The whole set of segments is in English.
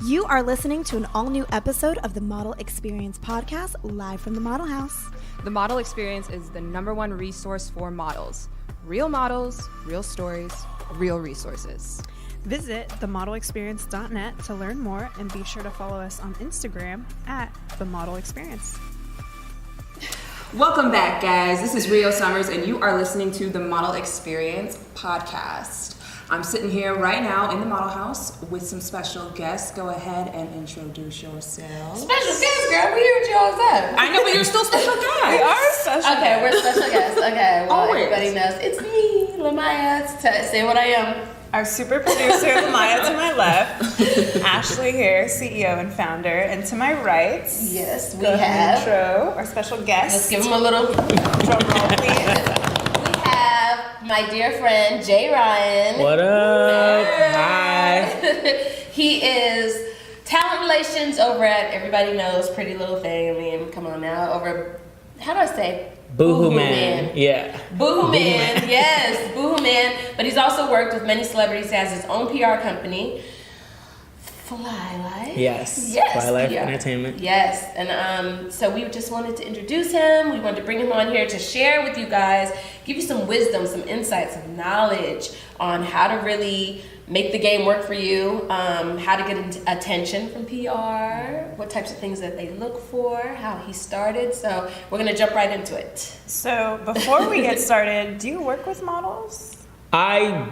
You are listening to an all-new episode of the Model Experience podcast, live from the Model House. The Model Experience is the #1 resource for models. Real models, real stories, real resources. Visit themodelexperience.net to learn more and be sure to follow us on Instagram at The Model Experience. Welcome back, guys. This is Rio Summers, and you are listening to the Model Experience podcast. I'm sitting here right now in the Model House with some special guests. Go ahead and introduce yourselves. Special guest, girl. We here with you all the time. I know, but you're still special guests. We are special. Okay, we're special guests. Okay, well, Always. everybody knows it's me, Lamaya. Say what I am. Our super producer, Maya, to my left. Ashley here, CEO and founder. And to my right, Yes, we go ahead and have. intro our special guest. Let's give him a little drum roll, please. We have my dear friend, Jay Ryan. What up? Hi. He is talent relations over at, everybody knows, Pretty Little Thing. I mean, come on now. Over, how do I say? Boohoo Man. Yeah. Boohoo Man, yes, Boohoo Man. But he's also worked with many celebrities. He has his own PR company, Fly Life. Yes. Yes. Fly Life PR. Entertainment. Yes, and so we just wanted to introduce him. We wanted to bring him on here to share with you guys, give you some wisdom, some insights, some knowledge on how to really make the game work for you, how to get attention from PR, what types of things that they look for, how he started. So we're gonna jump right into it. So before we get started, do you work with models? I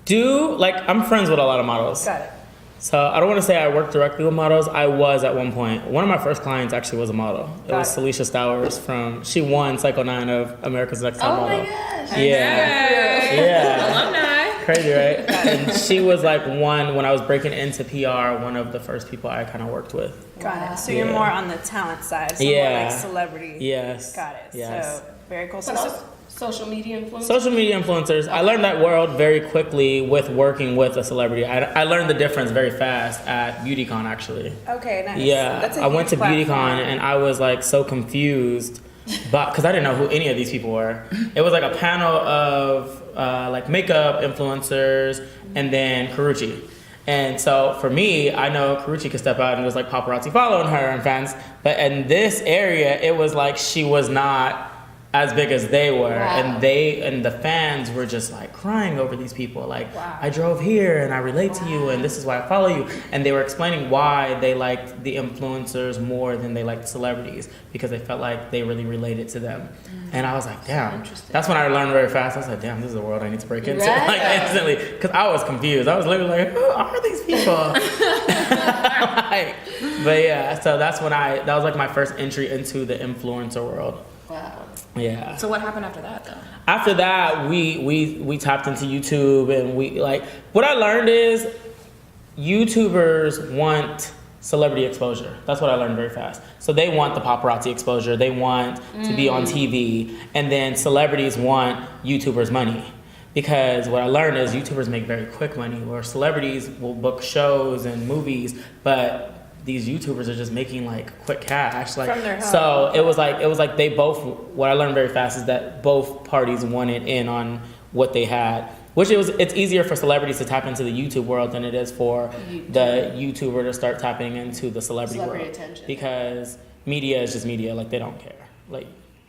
do, I'm friends with a lot of models. Got it. So I don't want to say I work directly with models. I was at one point. One of my first clients actually was a model. It Got was it. Celicia Stowers she won Cycle 9 of America's Next Top Oh Model. my gosh. Yeah. Yeah. Alumni. Crazy, right? And she was one, when I was breaking into PR, one of the first people I kind of worked with. Got it. So Yeah. you're more on the talent side, so Yeah. more like celebrity. Yes. Got it. Yes. So very cool. What else? Social media influencers? Social media influencers. I learned that world very quickly with working with a celebrity. I learned the difference very fast at BeautyCon, actually. Okay, nice. Yeah, That's a I went to huge BeautyCon platform. and I was so confused, because I didn't know who any of these people were. It was a panel of makeup influencers and then Karrueche. And so for me, I know Karrueche could step out and there's paparazzi following her and fans, but in this area, it was she was not as big as they were. Wow. And the fans were just crying over these people. I drove here and I relate to you and this is why I follow you. And they were explaining why they liked the influencers more than they liked celebrities, because they felt like they really related to them. And I was like, damn. That's when I learned very fast. I was like, damn, this is a world I need to break into. Right. Instantly. Because I was confused. I was literally who are these people? But yeah, so that was my first entry into the influencer world. Wow. Yeah. So what happened after that, though? After that, we tapped into YouTube, and what I learned is YouTubers want celebrity exposure. That's what I learned very fast. So they want the paparazzi exposure. They want to be on TV, and then celebrities want YouTubers' money. Because what I learned is YouTubers make very quick money, where celebrities will book shows and movies, but these YouTubers are just making quick cash. From their home. So it was they both, what I learned very fast is that both parties wanted in on what they had. It's easier for celebrities to tap into the YouTube world than it is for the YouTuber to start tapping into the celebrity world. Attention. Because media is just media, they don't care.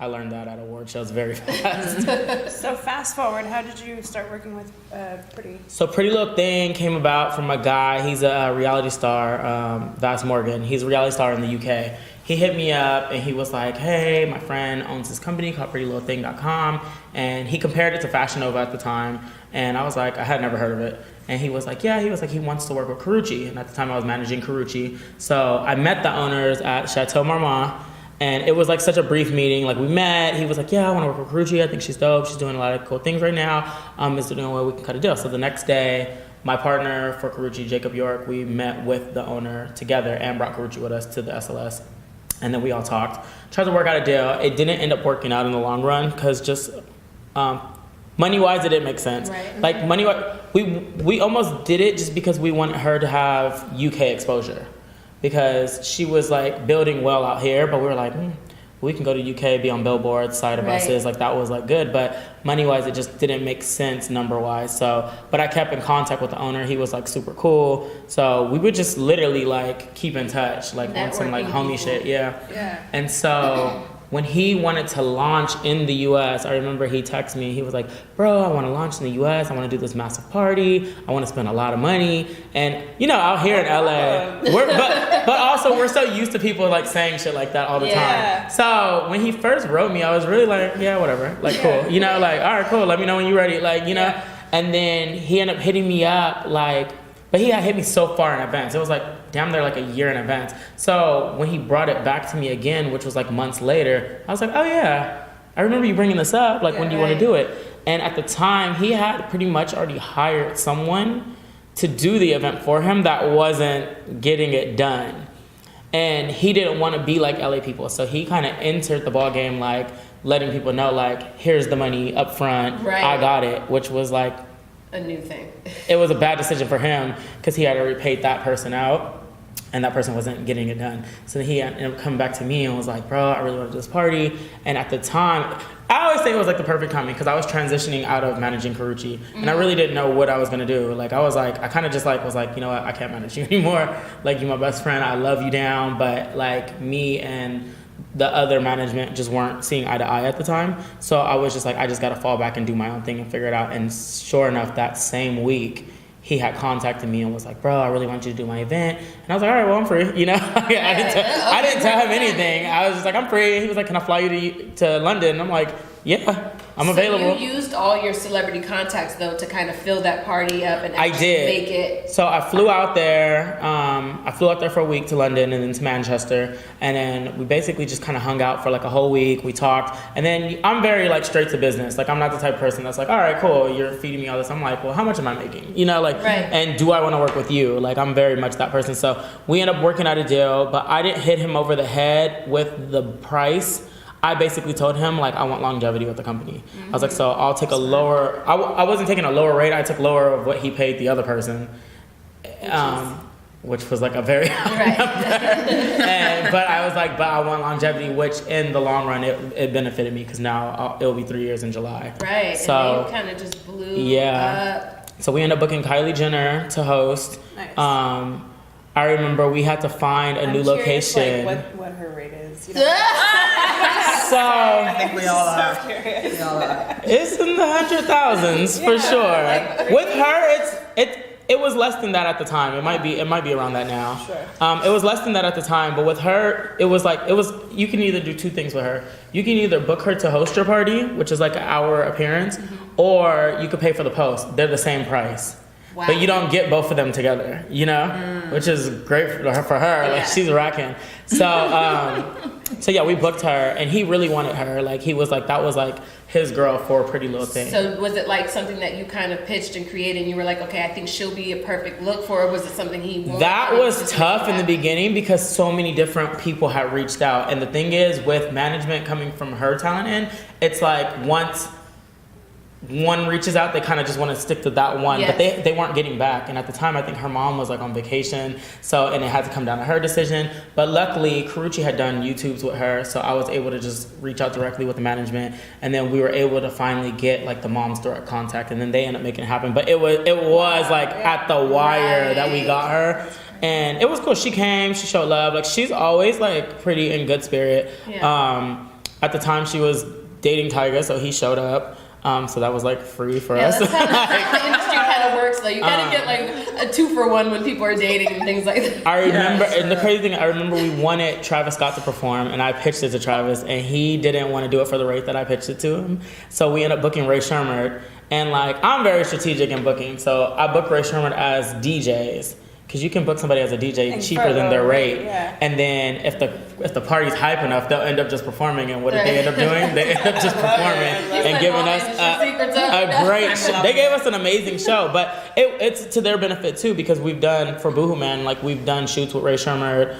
I learned that at award shows very fast. So fast forward, how did you start working with Pretty? So Pretty Little Thing came about from a guy, he's a reality star, Vas Morgan. He's a reality star in the UK. He hit me up and he was like, hey, my friend owns this company called PrettyLittleThing.com. And he compared it to Fashion Nova at the time. And I was like, I had never heard of it. And he was like, he wants to work with Karrueche. And at the time I was managing Karrueche. So I met the owners at Chateau Marmont. And it was such a brief meeting. We met, he was like, yeah, I want to work with Karrueche. I think she's dope. She's doing a lot of cool things right now. Is there no way we can cut a deal? So the next day, my partner for Karrueche, Jacob York, we met with the owner together and brought Karrueche with us to the SLS. And then we all talked, tried to work out a deal. It didn't end up working out in the long run because just money-wise, it didn't make sense. Right. Money-wise, we almost did it just because we wanted her to have UK exposure. Because she was building well out here, but we were we can go to UK, be on billboards, side of buses, like that was like good, but money-wise, it just didn't make sense number-wise. So, but I kept in contact with the owner. He was like super cool. So we would just literally like keep in touch, like on some like homie shit, yeah. And so when he wanted to launch in the US, I remember he texted me. He was like, bro, I want to launch in the US. I want to do this massive party. I want to spend a lot of money. And, you know, out here in LA, but also we're so used to people like saying shit like that all the time. So when he first wrote me, I was really like, yeah, whatever. Like, cool. You know, like, all right, cool. Let me know when you're ready. Like, you know. And then he ended up hitting me up like, but he had hit me so far in advance. It was like damn near like a year in advance. So when he brought it back to me again, which was like months later, I was like, oh yeah, I remember you bringing this up. Like, when do you want to do it? And at the time, he had pretty much already hired someone to do the event for him that wasn't getting it done. And he didn't want to be like LA people. So he kind of entered the ball game like letting people know like, here's the money up front. I got it, which was like a new thing. It was a bad decision for him because he had already paid that person out and that person wasn't getting it done. So then he ended up coming back to me and was like, bro, I really want to do this party. And at the time, I always say it was like the perfect timing because I was transitioning out of managing Karrueche and I really didn't know what I was going to do. Like, I kind of just like was like, you know what, I can't manage you anymore. Like, you're my best friend. I love you down. But like me and the other management just weren't seeing eye to eye at the time. So I was just like, I just got to fall back and do my own thing and figure it out. And sure enough, that same week, he had contacted me and was like, bro, I really want you to do my event. And I was like, all right, well, I'm free. You know, I didn't tell him anything. I was just like, I'm free. He was like, can I fly you to London? And I'm like, yeah, I'm available. So you used all your celebrity contacts, though, to kind of fill that party up and actually make it. So I flew out there. I flew out there for a week to London and then to Manchester. And then we basically just kind of hung out for like a whole week. We talked. And then I'm very like straight to business. Like, I'm not the type of person that's like, all right, cool, you're feeding me all this. I'm like, well, how much am I making? You know, like, and do I want to work with you? Like, I'm very much that person. So we ended up working out a deal, but I didn't hit him over the head with the price. I basically told him, like, I want longevity with the company. I was like, so I'll take a lower, I wasn't taking a lower rate, I took lower of what he paid the other person, which was like a very high number. But I was like, but I want longevity, which in the long run, it benefited me because now it'll be 3 years in July. Right, so, and you kind of just blew up. So we ended up booking Kylie Jenner to host. Nice. I remember we had to find a new location. Like, what her rate is. You know? So I think we all are. We all are. It's in the 100,000s for sure. With her, it was less than that at the time. It might be around that now. Sure. It was less than that at the time, but with her, it was you can either do two things with her. You can either book her to host your party, which is like an hour appearance, or you could pay for the post. They're the same price. Wow. But you don't get both of them together, you know, which is great for her. Like, she's racking. So yeah, we booked her, and he really wanted her. Like, he was like, that was like his girl for a Pretty Little Thing. So was it like something that you kind of pitched and created, and you were like, okay, I think she'll be a perfect look for, or was it something he wanted? That was tough in the beginning because so many different people had reached out. And the thing is, with management coming from her talent end, it's like once one reaches out, they kind of just want to stick to that one, but they weren't getting back. And at the time, I think her mom was like on vacation, and it had to come down to her decision. But luckily, Karrueche had done YouTubes with her, so I was able to just reach out directly with the management, and then we were able to finally get like the mom's direct contact, and then they ended up making it happen. But it was like at the wire that we got her. And it was cool. She came, she showed love. Like, she's always like pretty in good spirit. At the time, she was dating Tyga, so he showed up. So that was like free for us. That's how the industry kind of works, though. You gotta get like a 2-for-1 when people are dating and things like that. I remember, and the crazy thing, I remember we wanted Travis Scott to perform, and I pitched it to Travis, and he didn't want to do it for the rate that I pitched it to him. So we ended up booking Ray Sherman, and like, I'm very strategic in booking, so I booked Ray Sherman as DJs. Because you can book somebody as a DJ cheaper than their rate, and then if the party's hype enough, they'll end up just performing. And what did they end up doing? They end up just performing and giving us a great show. They gave us an amazing show, but it's to their benefit too, because we've done for Boohoo Man, like we've done shoots with Ray Sherman.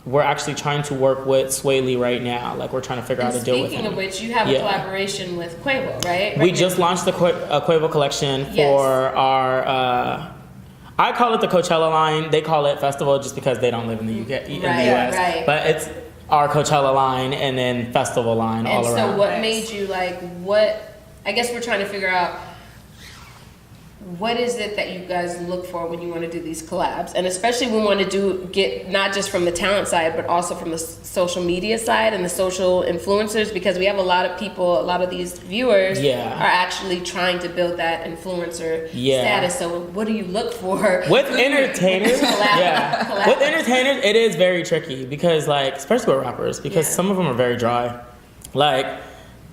We're actually trying to work with Sway Lee right now. Like, we're trying to figure out how to deal with him. Speaking of which, you have a collaboration with Quavo, right? We just launched the Quavo collection for our. I call it the Coachella line. They call it festival just because they don't live in the UK, in the US. But our Coachella line and then festival line all around. And so what made you like, I guess we're trying to figure out, what is it that you guys look for when you want to do these collabs? And especially we want to get not just from the talent side, but also from the social media side and the social influencers, because we have a lot of people, a lot of these viewers are actually trying to build that influencer status. So what do you look for? With entertainers, with entertainers, it is very tricky because like, especially with rappers, because some of them are very dry. Like,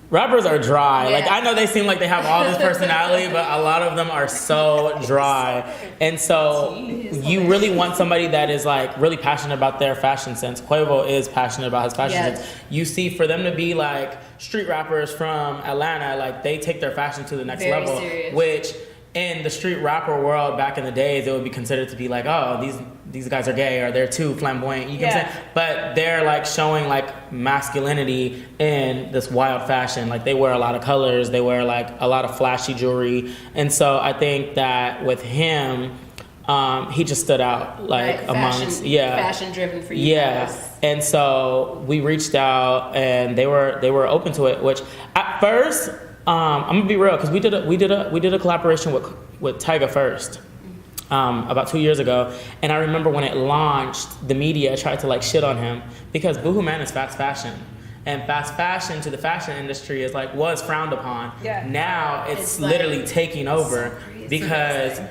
rappers are dry. Like, I know they seem like they have all this personality, but a lot of them are so dry. And so you really want somebody that is like really passionate about their fashion sense. Quavo is passionate about his fashion sense. You see, for them to be like street rappers from Atlanta, like they take their fashion to the next level, which in the street rapper world back in the days, it would be considered to be like, oh, these guys are gay or they're too flamboyant. You get what I'm saying? But they're like showing like masculinity in this wild fashion. Like they wear a lot of colors, they wear like a lot of flashy jewelry. And so I think that with him, he just stood out like amongst fashion driven for you guys. And so we reached out and they were open to it, which at first, I'm gonna be real, because we did a collaboration with Tyga first, about 2 years ago, and I remember when it launched, the media tried to like shit on him because Boohoo Man is fast fashion, and fast fashion to the fashion industry is like was frowned upon. Now it's literally like, taking over because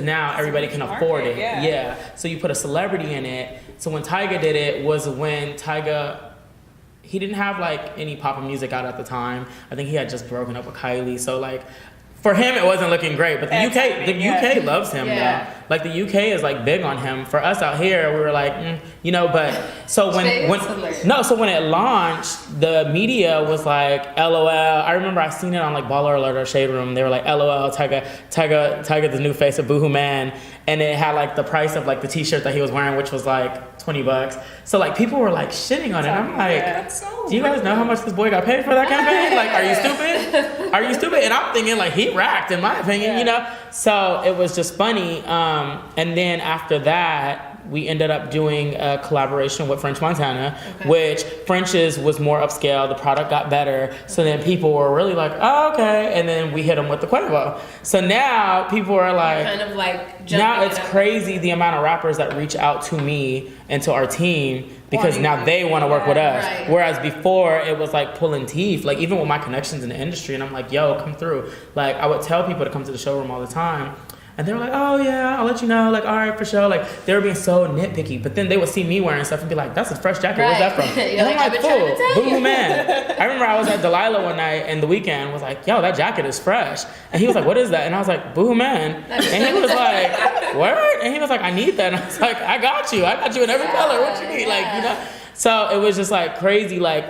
now everybody can afford it. So you put a celebrity in it. So when Tyga did it was when he didn't have like any pop music out at the time. I think he had just broken up with Kylie. So like for him it wasn't looking great. But the UK loves him though. Like the UK is like big on him. For us out here, we were like, but so when it launched, the media was like, LOL. I remember I seen it on like Baller Alert or Shade Room. They were like, LOL, Tyga, the new face of Boohoo Man. And it had like the price of like the t-shirt that he was wearing, which was like $20. So like people were like shitting on it. I'm like, do you guys know how much this boy got paid for that campaign? Like, are you stupid? Are you stupid? And I'm thinking like he racked, in my opinion, So it was just funny. And then after that, we ended up doing a collaboration with French Montana, which French's was more upscale. The product got better. So then people were really like, oh, okay. And then we hit them with the Quavo. So now people are like, kind of like now it's crazy the amount of rappers that reach out to me and to our team because now they want to work with us. Right. Whereas before it was like pulling teeth. Like even with my connections in the industry, and I'm like, yo, come through. Like I would tell people to come to the showroom all the time. And they were like, oh yeah, I'll let you know. Like, all right, for sure. Like, they were being so nitpicky. But then they would see me wearing stuff and be like, that's a fresh jacket. Where's that from? And I'm like, cool, Boohoo Man. I remember I was at Delilah one night and the weekend was like, yo, that jacket is fresh. And he was like, what is that? And I was like, Boohoo Man. And he was like, word? And he was like, I need that. And I was like, I got you in every color. What you need? Like, So it was just like crazy. Like,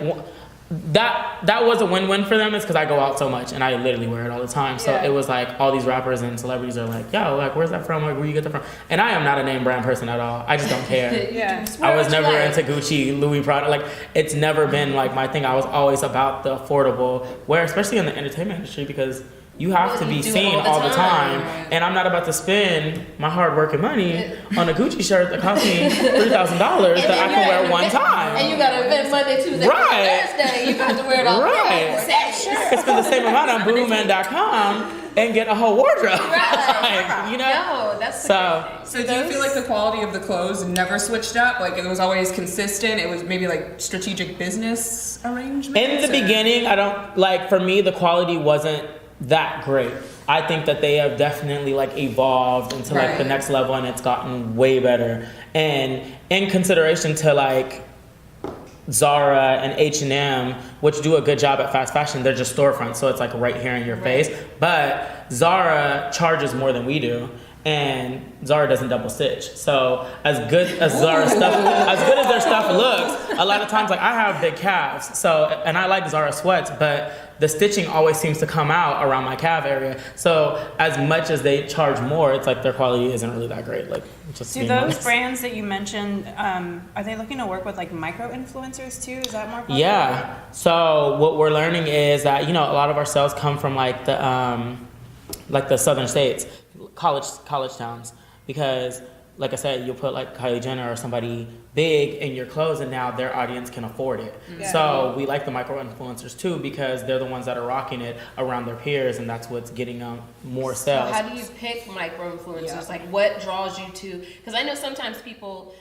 that was a win-win for them, is because I go out so much and I literally wear it all the time. So it was like all these rappers and celebrities are like, yo, like where's that from? Like where you get that from? And I am not a name brand person at all. I just don't care. I was never into Gucci, Louis product. Like it's never been like my thing. I was always about the affordable wear, especially in the entertainment industry, because you have to be seen all the time. And I'm not about to spend my hard-working money on a Gucci shirt that cost me $3,000 that I can wear one time. And you got to event Monday, Tuesday, Thursday. You got to wear it all day. I can spend the same amount on boohooman.com and get a whole wardrobe. No, that's so do you feel like the quality of the clothes never switched up? Like it was always consistent? It was maybe like strategic business arrangements? In the beginning, I don't, like for me, the quality wasn't that great. I think that they have definitely like evolved into like the next level, and it's gotten way better. And in consideration to like Zara and H&M, which do a good job at fast fashion, they're just storefronts, so it's like right here in your face. But Zara charges more than we do, and Zara doesn't double stitch. So as good as Zara stuff, as good as their stuff looks, a lot of times like I have big calves, so and I like Zara sweats, but the stitching always seems to come out around my calf area. So as much as they charge more, it's like their quality isn't really that great. Like, just do those brands that you mentioned, are they looking to work with like micro influencers too? Is that more popular? Yeah. So what we're learning is that a lot of our sales come from like the southern states, college towns, because like I said, you'll put like Kylie Jenner or somebody big in your clothes, and now their audience can afford it. Yeah. So we like the micro influencers too, because they're the ones that are rocking it around their peers, and that's what's getting them more sales. So how do you pick micro influencers? Yeah. Like what draws you to? Because I know sometimes people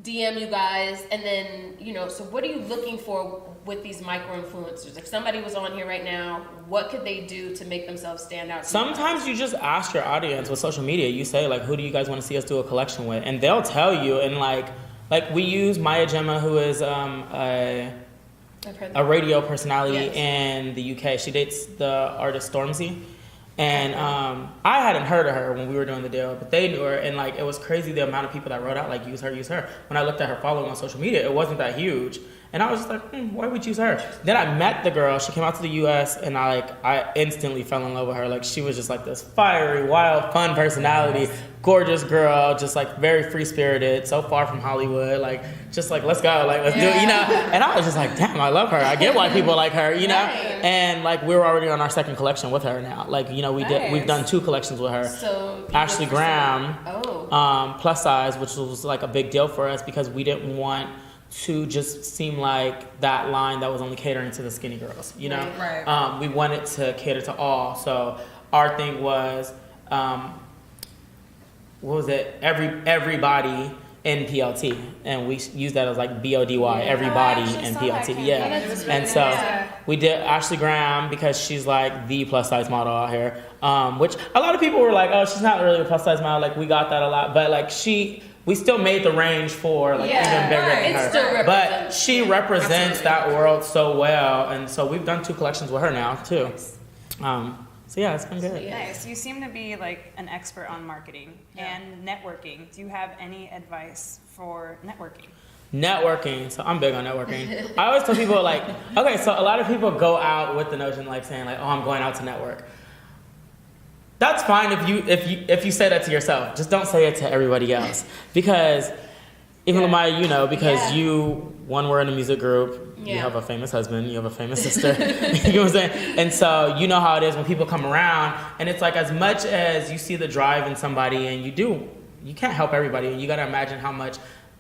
DM you guys, and then, you know, so what are you looking for with these micro influencers? If somebody was on here right now, what could they do to make themselves stand out? Sometimes you just ask your audience with social media. You say, like, who do you guys want to see us do a collection with? And they'll tell you. And like we use Maya Gemma, who is a radio personality in the UK. She dates the artist Stormzy. And I hadn't heard of her when we were doing the deal, but they knew her, and like it was crazy the amount of people that wrote out like use her. When I looked at her following on social media, it wasn't that huge, and I was just like, why would you use her? Then I met the girl. She came out to the U.S. and I instantly fell in love with her. Like she was just like this fiery, wild, fun personality, gorgeous girl, just like very free spirited, so far from Hollywood, like just like let's go, like let's do it, you know. And I was just like, damn, I love her. I get why people like her, you know. And like we were already on our second collection with her now. Like, you know, we've done 2 collections with her. So Ashley Graham, plus size, which was like a big deal for us because we didn't want to just seem like that line that was only catering to the skinny girls, you know. Right. We wanted to cater to all. So our thing was, what was it? Everybody in PLT, and we use that as like BODY, everybody in PLT. And so we did Ashley Graham because she's like the plus size model out here, which a lot of people were like, oh, she's not really a plus size model. Like we got that a lot, but like we still made the range for like even bigger than her. But she represents that world so well, and so we've done 2 collections with her now too. So yeah, it's been good. Nice. You seem to be like an expert on marketing and networking. Do you have any advice for networking? Networking. So I'm big on networking. I always tell people like, okay, so a lot of people go out with the notion like saying like, oh, I'm going out to network. That's fine if you say that to yourself. Just don't say it to everybody else, because even Lamaya, you know, because you were in a music group. You have a famous husband, you have a famous sister, you know what I'm saying? And so you know how it is when people come around, and it's like as much as you see the drive in somebody, and you can't help everybody, and you gotta imagine how much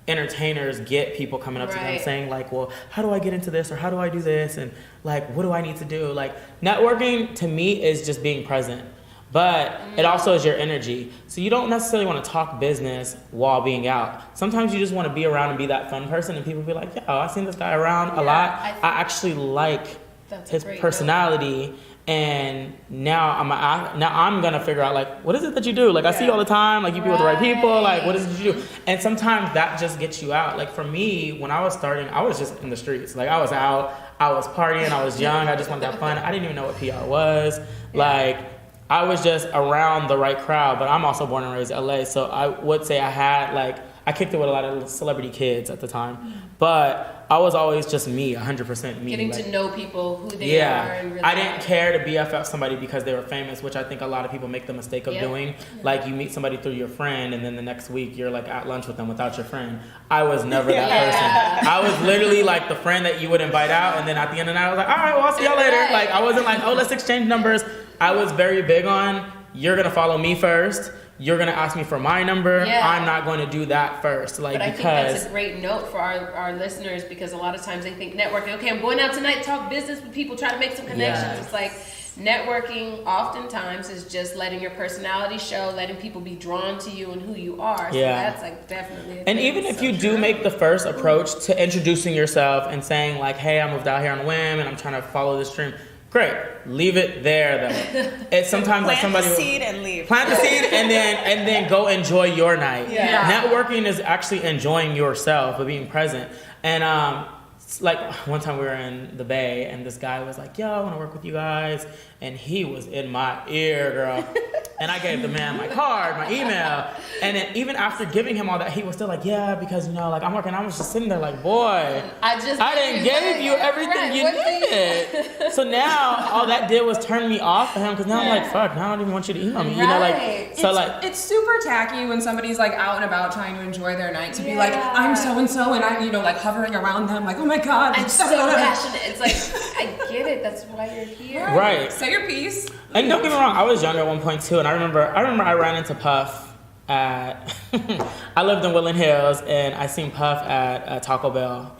entertainers get people coming up to them saying like, well, how do I get into this, or how do I do this, and like, what do I need to do? Like, networking to me is just being present. But it also is your energy. So you don't necessarily want to talk business while being out. Sometimes you just want to be around and be that fun person, and people be like, yeah, I've seen this guy around a lot. I actually like his personality, and now I'm going to figure out, like, what is it that you do? Like, I see you all the time. Like, you be with the right people. Like, what is it that you do? And sometimes that just gets you out. Like, for me, when I was starting, I was just in the streets. Like, I was out. I was partying. I was young. I just wanted to have fun. I didn't even know what PR was. Like, I was just around the right crowd, but I'm also born and raised in LA, so I would say I kicked it with a lot of celebrity kids at the time, but I was always just me, 100% me. Getting to know people, who they are. And really I didn't care to BFF somebody because they were famous, which I think a lot of people make the mistake of doing. Like, you meet somebody through your friend, and then the next week you're like at lunch with them without your friend. I was never that person. I was literally like the friend that you would invite out, and then at the end of the night I was like, all right, well, I'll see y'all later. Like, I wasn't like, oh, let's exchange numbers. I was very big on, you're gonna follow me first. You're gonna ask me for my number. I'm not going to do that first. Like, but I think that's a great note for our listeners, because a lot of times they think networking. Okay, I'm going out tonight, talk business with people, try to make some connections. It's like networking oftentimes is just letting your personality show, letting people be drawn to you and who you are. So that's like definitely. And even if you do make the first approach to introducing yourself and saying like, hey, I moved out here on a whim and I'm trying to follow this dream. Great. Leave it there though. It's sometimes like somebody plant the seed and leave. Plant the seed and then go enjoy your night. Networking is actually enjoying yourself, but being present. And like one time we were in the Bay and this guy was like, yo, I want to work with you guys. And he was in my ear, girl. And I gave the man my card, my email. And then even after giving him all that, he was still like, yeah, because, you know, like I'm working. I was just sitting there like, boy, I didn't give you everything you needed. So now all that did was turn me off of him, because now I'm like, fuck, now I don't even want you to email me. You know, like, so it's super tacky when somebody's like out and about trying to enjoy their night to be like, I'm so-and-so, and I'm, you know, like hovering around them like, oh my God. I'm so passionate. It's like, I get it. That's why you're here. Right. Say your piece. And don't get me wrong, I was young at one point too, and I remember I ran into Puff at I lived in Woodland Hills, and I seen Puff at Taco Bell.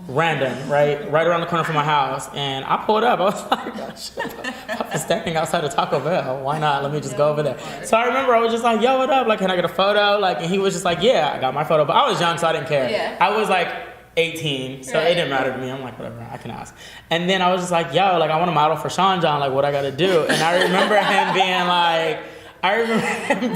Random, right around the corner from my house, and I pulled up. I was like, oh, shit, Puff is standing outside of Taco Bell. Why not? Let me just go over there. So I remember I was just like, yo, what up? Like, can I get a photo? Like, and he was just like, yeah, I got my photo. But I was young, so I didn't care. Yeah. I was like 18, so it didn't matter to me. I'm like, whatever, I can ask. And then I was just like, yo, like, I want to model for Sean John. Like, what I got to do? And I remember him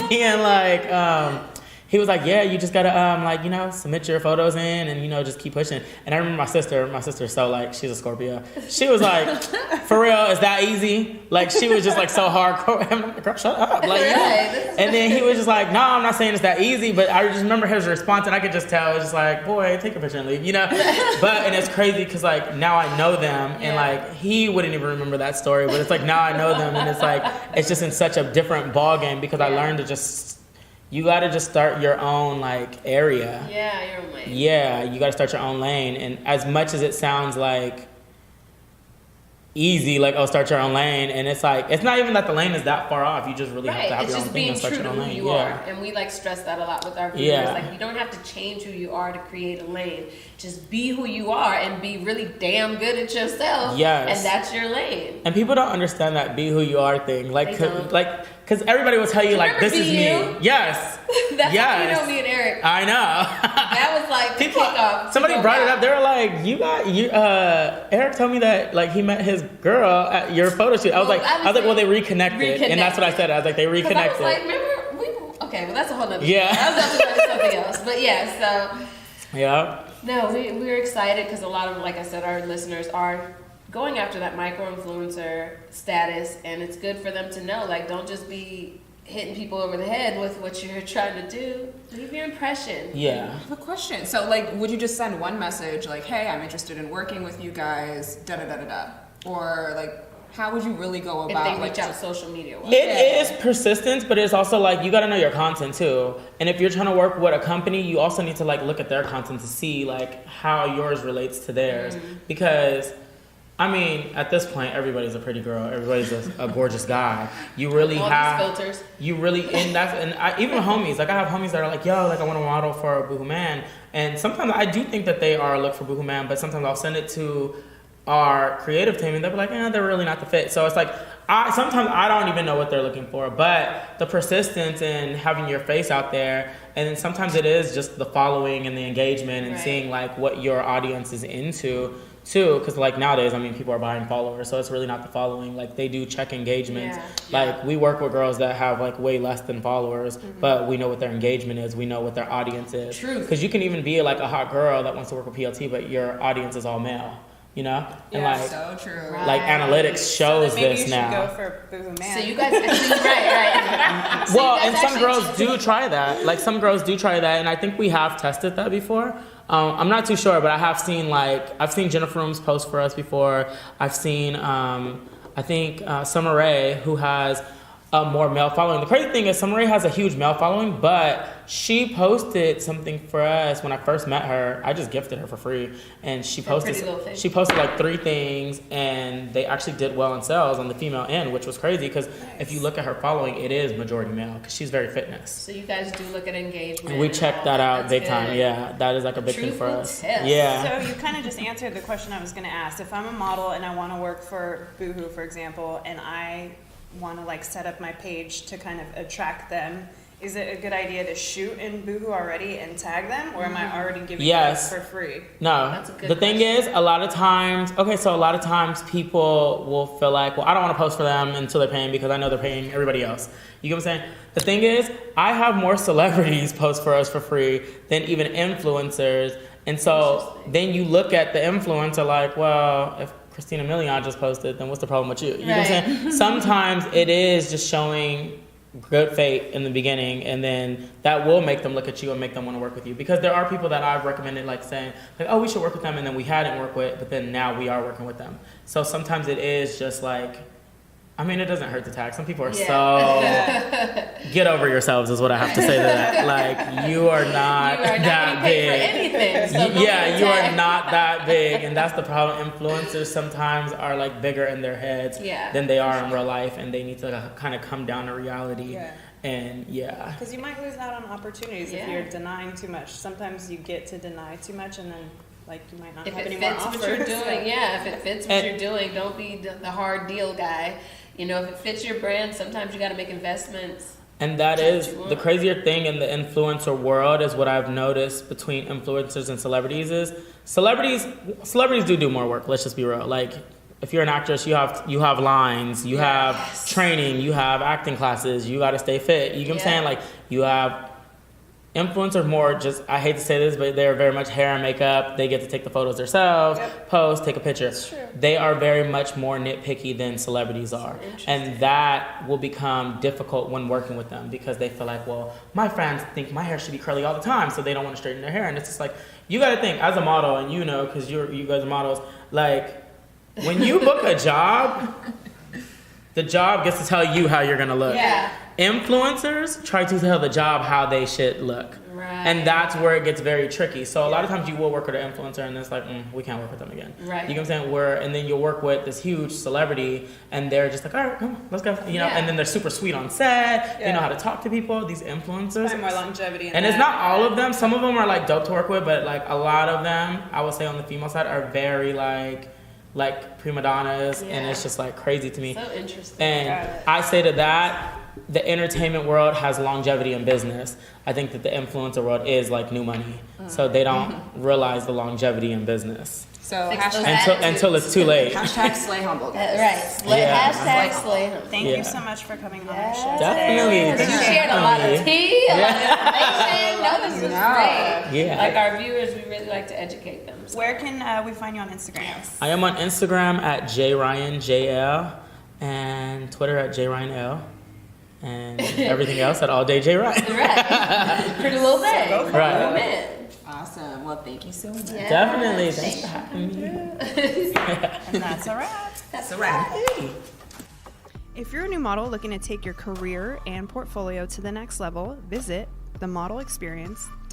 being like, he was like, yeah, you just gotta, submit your photos in and, just keep pushing. And I remember my sister's so, like, she's a Scorpio. She was like, for real, is that easy? Like, she was just, like, so hardcore. I'm like, girl, shut up. Like, And then he was just like, no, I'm not saying it's that easy. But I just remember his response, and I could just tell. It was just like, boy, take a picture and leave, and it's crazy because, like, now I know them. And, like, he wouldn't even remember that story. But it's like, now I know them. And it's like, it's just in such a different ballgame because I learned to just... You gotta just start your own area. Yeah, your own lane. Yeah, you gotta start your own lane. And as much as it sounds like easy, start your own lane, and it's like it's not even that the lane is that far off. You just really have to have your own thing and start your own lane. It's just being true to who you are, and we stress that a lot with our viewers. Yeah. Like, you don't have to change who you are to create a lane. Just be who you are and be really damn good at yourself. Yes. And that's your lane. And people don't understand that be who you are thing. Because everybody will tell you, this is me. Yes. That's how me and Eric. I know. That was the kickoff. Somebody brought it up. They were like, Eric told me that, he met his girl at your photo shoot. I was like, well, they reconnected. And that's what I said. I was like, they reconnected. I was like, remember, okay, well, that's a whole nother thing. I was about to go to something else. But yeah, so. Yeah. No, we're excited because a lot of, like I said, our listeners are going after that micro-influencer status, and it's good for them to know, don't just be hitting people over the head with what you're trying to do. Leave your impression. Yeah. I have a question. So, would you just send one message, hey, I'm interested in working with you guys, da-da-da-da-da? Or, how would you really go about if they reach out social media? It is persistence, but it's also you got to know your content too. And if you're trying to work with a company, you also need to look at their content to see how yours relates to theirs. Because at this point, everybody's a pretty girl. Everybody's a gorgeous guy. You really have filters. You really even homies. I have homies that are yo, I want to model for a Boohoo man. And sometimes I do think that they are a look for Boohoo man, but sometimes I'll send it to our creative team, and they'll be like, they're really not the fit. So it's sometimes I don't even know what they're looking for, but the persistence and having your face out there, and then sometimes it is just the following and the engagement and seeing what your audience is into too, because nowadays, people are buying followers, so it's really not the following. They do check engagements. We work with girls that have way less than followers, but we know what their engagement is. We know what their audience is. True. Because you can even be a hot girl that wants to work with PLT, but your audience is all male. And so true. Analytics shows this now. Go for Boohoo man. So you guys actually right. Well, and some girls do try that. Some girls do try that, and I think we have tested that before. I'm not too sure, but I have seen I've seen Jennifer Rooms post for us before. I've seen I think Summer Rae, who has a more male following. The crazy thing is Summer Rae has a huge male following, but she posted something for us when I first met her. I just gifted her for free, and she posted 3 things, and they actually did well in sales on the female end, which was crazy because if you look at her following, it is majority male because she's very fitness. So you guys do look at engagement. And we check that out big time. Yeah, that is a big thing for us. Tips. Yeah. So you kind of just answered the question I was going to ask. If I'm a model and I want to work for Boohoo, for example, and I want to set up my page to kind of attract them, is it a good idea to shoot in Boohoo already and tag them, or am I already giving it for free? No. That's a good the thing is, a lot of times people will feel I don't want to post for them until they're paying because I know they're paying everybody else. You get what I'm saying? The thing is, I have more celebrities post for us for free than even influencers. And so then you look at the influencer well, if Christina Milian just posted, then what's the problem with you? You know what I'm saying? Sometimes it is just showing good faith in the beginning, and then that will make them look at you and make them want to work with you. Because there are people that I've recommended saying, oh, we should work with them, and then we hadn't worked with, but then now we are working with them. So sometimes it is just it doesn't hurt to tag. Some people are so... Get over yourselves is what I have to say to that. You are not that big. For anything, so you are not that big. And that's the problem. Influencers sometimes are bigger in their heads than they are in real life. And they need to kind of come down to reality And yeah. Because you might lose out on opportunities if you're denying too much. Sometimes you get to deny too much, and then like you might not have any more offers. If it fits what you're doing, if it fits what you're doing, don't be the hard deal guy. You know, if it fits your brand, sometimes you got to make investments. And that is the crazier thing in the influencer world is what I've noticed between influencers and celebrities is celebrities do more work. Let's just be real. Like if you're an actress, you have lines, you have training, you have acting classes, you got to stay fit. You know what I'm saying? Like you have influencers more just, I hate to say this, but they're very much hair and makeup. They get to take the photos themselves, post, take a picture. That's true. They are very much more nitpicky than celebrities are. And that will become difficult when working with them because they feel like, well, my fans think my hair should be curly all the time, so they don't want to straighten their hair. And it's just like, you got to think, as a model, and you know, because you guys are models, like, when you book a job, the job gets to tell you how you're going to look. Yeah. Influencers try to tell the job how they should look. Right. And that's where it gets very tricky. So a lot of times you will work with an influencer and it's like, we can't work with them again. Right. You know what I'm saying? And then you'll work with this huge celebrity and they're just like, all right, come on, let's go. You know, and then they're super sweet on set. They know how to talk to people, these influencers. Find more longevity in and that. it's not all of them. Some of them are like dope to work with, but like a lot of them, I would say on the female side, are very like prima donnas, and it's just like crazy to me. So interesting. And I say to that, the entertainment world has longevity in business. I think that the influencer world is like new money, so they don't realize the longevity in business. So until it's too late. Hashtag slay humble. Hashtag slay humble. Thank you so much for coming on our show. Definitely. You shared a lot of tea, a lot of information. No, this was great. Yeah. Like our viewers, we really like to educate them. So. Where can we find you on Instagram? I am on Instagram at JRyanJL and Twitter at JRyanL. And everything else at All Day J Ryan. Right. Pretty little thing. Right. Awesome. Well, thank you so much. Yeah. Definitely. Thanks for having me. And that's a wrap. That's a wrap. If you're a new model looking to take your career and portfolio to the next level, visit themodelexperience.com.